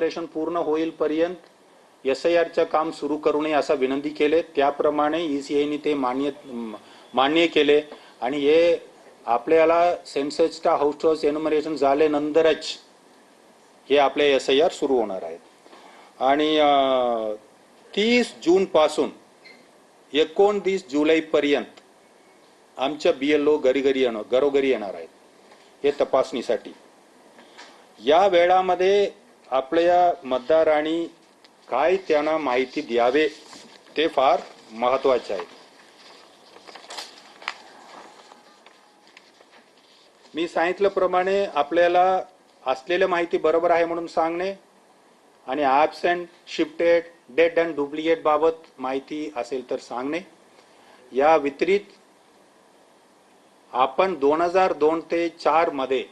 Operation पूर्ण होईपर्यंत SIRचं काम सुरू करू नये असा विनंती केले। त्याप्रमाणे ECIने ते मान्य केले आणि हे आपल्याला सेन्ससचा हाऊस टू हाऊस एन्युमरेशन झाल्यानंतरच हे आपले SIR सुरू होणार आहेत। आणि 30 जून पासून 29 जुलैपर्यंत आमच्या BLO घरोघरी येणार आहेत हे तपासणीसाठी। या वेळामध्ये आपल्या मतदारांनी काय त्यांना माहिती द्यावे ते फार महत्त्वाचे आहे। मी सांगितल्याप्रमाणे आपल्याला असलेली माहिती बरोबर आहे म्हणून सांगणे आणि absent, shifted, dead and duplicate बाबत माहिती असेल तर सांगणे। या व्यतिरिक्त आपण 2002 ते 4 मध्ये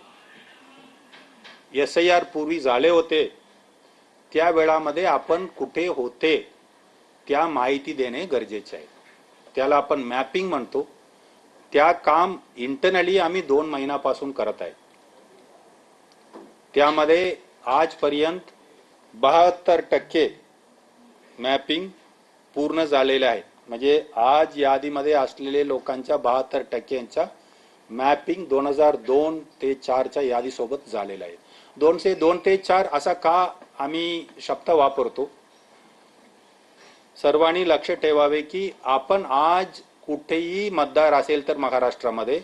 SIR पूर्वी झाले होते त्या वेळामध्ये आपण कुठे होते त्या माहिती देणे गरजेचे आहे। त्याला आपण मॅपिंग म्हणतो। त्या काम इंटरनली आम्ही 2 महिन्यापासून करत आहे। त्यामध्ये आजपर्यंत 72% मॅपिंग पूर्ण झालेले आहे। म्हणजे आज यादीमध्ये असलेले लोकांच्या 72%चा मॅपिंग 2002 ते 4 च्या यादीसोबत झालेला आहे। 2 ते 4 असा का आम्ही शब्द वापरतो? सर्वांनी लक्ष ठेवावे की आपण आज कुठेही मतदार असेल तर महाराष्ट्रामध्ये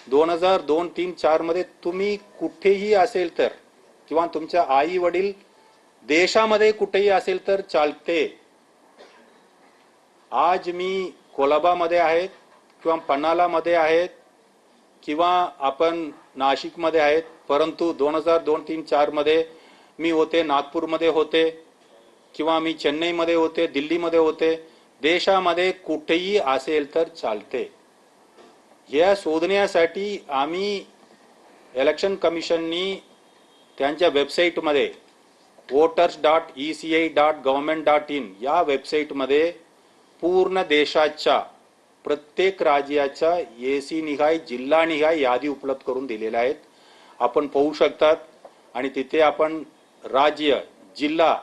2002, 3, 4 मध्ये तुम्ही कुठेही असेल तर किंवा तुमच्या आई वडील देशामध्ये कुठेही असेल तर चालते। आज मी कोलाबामध्ये आहेत किंवा पन्हाळामध्ये आहेत किंवा आपण नाशिकमध्ये आहेत, परंतु 2002, 3, 4 मध्ये मी होते नागपूरमध्ये होते किंवा मी चेन्नईमध्ये होते, दिल्लीमध्ये होते। देशामध्ये कुठेही असेल तर चालते। या शोधण्यासाठी आम्ही इलेक्शन कमिशननी त्यांच्या वेबसाईटमध्ये voters.eci.government.in या वेबसाईटमध्ये पूर्ण देशाच्या प्रत्येक राज्याच्या AC निहाय, जिल्हा निहाय यादी उपलब्ध करून दिलेल्या आहेत। आपण पाहू शकतात आणि तिथे आपण राज्य, जिल्हा,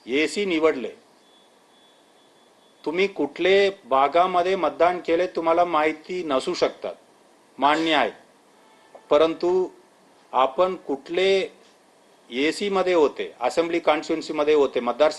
AC निवडले। तुम्ही कुठले भागामध्ये मतदान केले तुम्हाला माहिती नसू शकतात, मान्य आहे, परंतु आपण कुठले AC मध्ये होते, असेंब्ली कॉन्स्टिट्युएन्सी मध्ये होते, मतदार